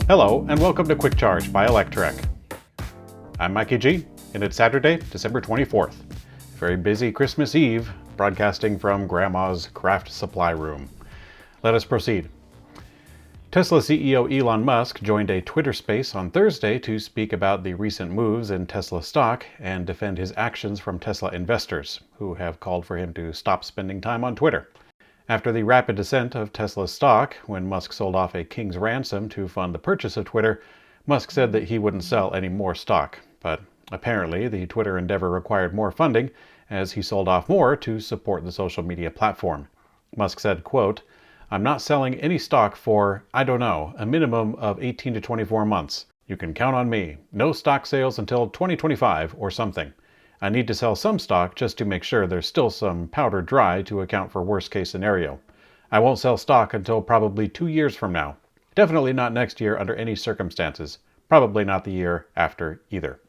Hello, and welcome to Quick Charge by Electrek. I'm Mikey G, and it's Saturday, December 24th. Very busy Christmas Eve, broadcasting from Grandma's craft supply room. Let us proceed. Tesla CEO Elon Musk joined a Twitter space on Thursday to speak about the recent moves in Tesla stock and defend his actions from Tesla investors, who have called for him to stop spending time on Twitter. After the rapid descent of Tesla's stock, when Musk sold off a king's ransom to fund the purchase of Twitter, Musk said that he wouldn't sell any more stock. But apparently, the Twitter endeavor required more funding, as he sold off more to support the social media platform. Musk said, quote, "I'm not selling any stock for, I don't know, a minimum of 18 to 24 months. You can count on me. No stock sales until 2025 or something. I need to sell some stock just to make sure there's still some powder dry to account for worst case scenario. I won't sell stock until probably 2 years from now. Definitely not next year under any circumstances. Probably not the year after either."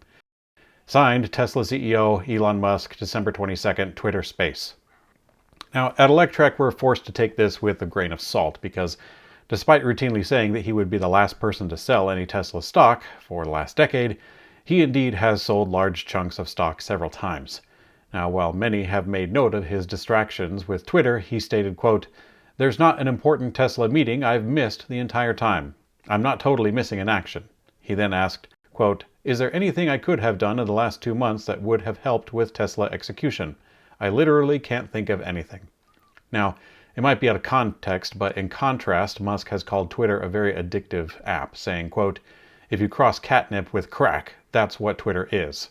Signed, Tesla CEO Elon Musk, December 22nd, Twitter Space. Now, at Electrek, we're forced to take this with a grain of salt because despite routinely saying that he would be the last person to sell any Tesla stock for the last decade, he indeed has sold large chunks of stock several times. Now, while many have made note of his distractions with Twitter, he stated, quote, "There's not an important Tesla meeting I've missed the entire time. I'm not totally missing in action." He then asked, quote, "Is there anything I could have done in the last 2 months that would have helped with Tesla execution? I literally can't think of anything." Now, it might be out of context, but in contrast, Musk has called Twitter a very addictive app, saying, quote, "If you cross catnip with crack, that's what Twitter is."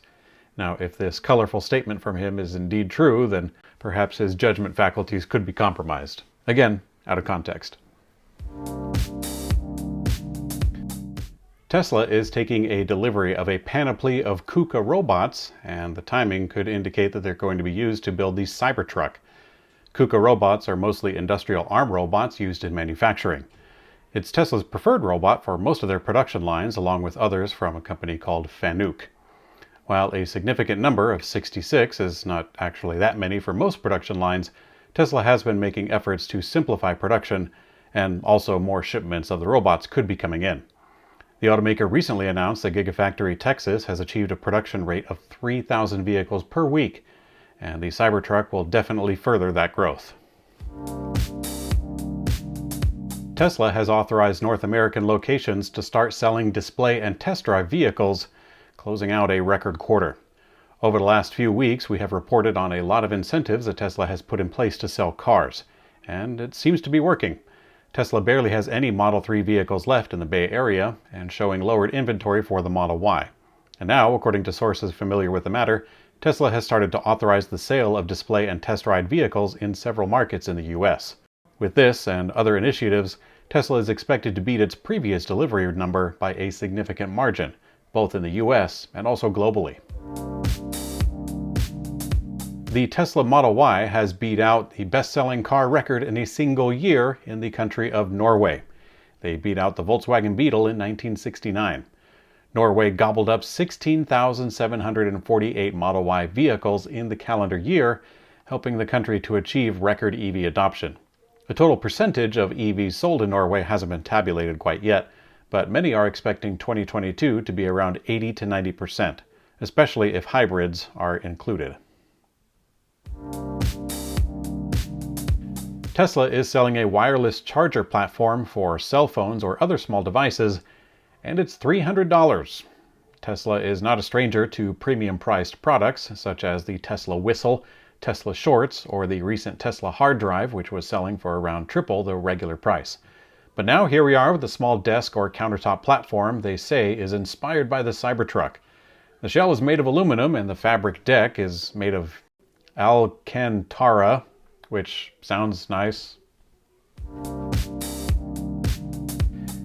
Now, if this colorful statement from him is indeed true, then perhaps his judgment faculties could be compromised. Again, out of context. Tesla is taking a delivery of a panoply of KUKA robots, and the timing could indicate that they're going to be used to build the Cybertruck. KUKA robots are mostly industrial arm robots used in manufacturing. It's Tesla's preferred robot for most of their production lines, along with others from a company called Fanuc. While a significant number of 66 is not actually that many for most production lines, Tesla has been making efforts to simplify production, and also more shipments of the robots could be coming in. The automaker recently announced that Gigafactory Texas has achieved a production rate of 3,000 vehicles per week, and the Cybertruck will definitely further that growth. Tesla has authorized North American locations to start selling display and test drive vehicles, closing out a record quarter. Over the last few weeks, we have reported on a lot of incentives that Tesla has put in place to sell cars, and it seems to be working. Tesla barely has any Model 3 vehicles left in the Bay Area and showing lowered inventory for the Model Y. And now, according to sources familiar with the matter, Tesla has started to authorize the sale of display and test ride vehicles in several markets in the US. With this and other initiatives, Tesla is expected to beat its previous delivery number by a significant margin, both in the US and also globally. The Tesla Model Y has beat out the best-selling car record in a single year in the country of Norway. They beat out the Volkswagen Beetle in 1969. Norway gobbled up 16,748 Model Y vehicles in the calendar year, helping the country to achieve record EV adoption. The total percentage of EVs sold in Norway hasn't been tabulated quite yet, but many are expecting 2022 to be around 80 to 90%, especially if hybrids are included. Tesla is selling a wireless charger platform for cell phones or other small devices, and it's $300. Tesla is not a stranger to premium-priced products, such as the Tesla Whistle, Tesla Shorts, or the recent Tesla hard drive, which was selling for around triple the regular price. But now here we are with a small desk or countertop platform they say is inspired by the Cybertruck. The shell is made of aluminum and the fabric deck is made of Alcantara, which sounds nice.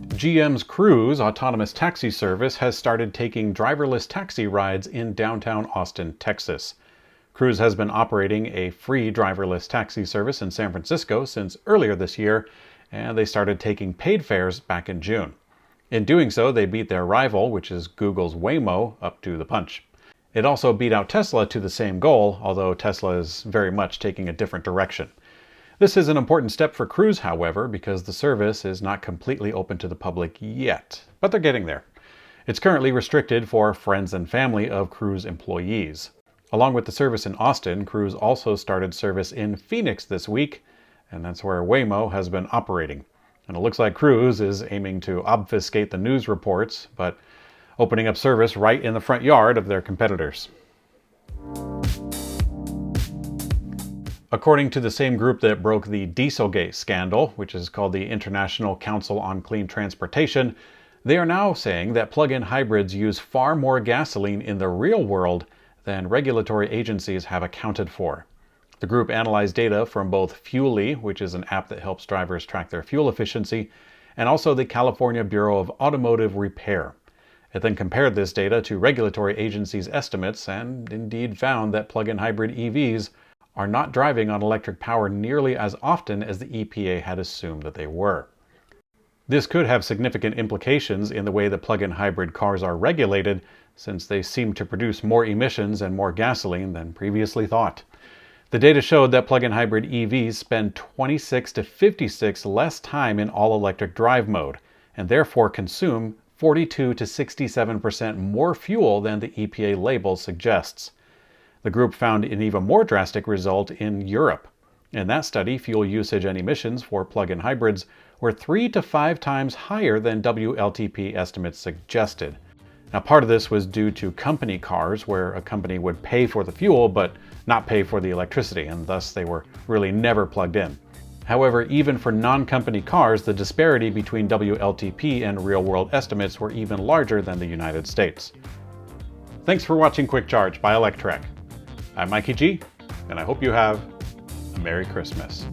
GM's Cruise autonomous taxi service has started taking driverless taxi rides in downtown Austin, Texas. Cruise has been operating a free driverless taxi service in San Francisco since earlier this year, and they started taking paid fares back in June. In doing so, they beat their rival, which is Google's Waymo, up to the punch. It also beat out Tesla to the same goal, although Tesla is very much taking a different direction. This is an important step for Cruise, however, because the service is not completely open to the public yet, but they're getting there. It's currently restricted for friends and family of Cruise employees. Along with the service in Austin, Cruise also started service in Phoenix this week, and that's where Waymo has been operating. And it looks like Cruise is aiming to obfuscate the news reports, but opening up service right in the front yard of their competitors. According to the same group that broke the Dieselgate scandal, which is called the International Council on Clean Transportation, they are now saying that plug-in hybrids use far more gasoline in the real world than regulatory agencies have accounted for. The group analyzed data from both Fuely, which is an app that helps drivers track their fuel efficiency, and also the California Bureau of Automotive Repair. It then compared this data to regulatory agencies' estimates and indeed found that plug-in hybrid EVs are not driving on electric power nearly as often as the EPA had assumed that they were. This could have significant implications in the way that plug-in hybrid cars are regulated, since they seem to produce more emissions and more gasoline than previously thought. The data showed that plug-in hybrid EVs spend 26 to 56 less time in all-electric drive mode, and therefore consume 42 to 67% more fuel than the EPA label suggests. The group found an even more drastic result in Europe. In that study, fuel usage and emissions for plug-in hybrids were 3 to 5 times higher than WLTP estimates suggested. Now, part of this was due to company cars, where a company would pay for the fuel but not pay for the electricity, and thus they were really never plugged in. However, even for non-company cars, the disparity between WLTP and real-world estimates were even larger than the United States. Thanks for watching Quick Charge by Electrek. I'm Mikey G, and I hope you have a Merry Christmas.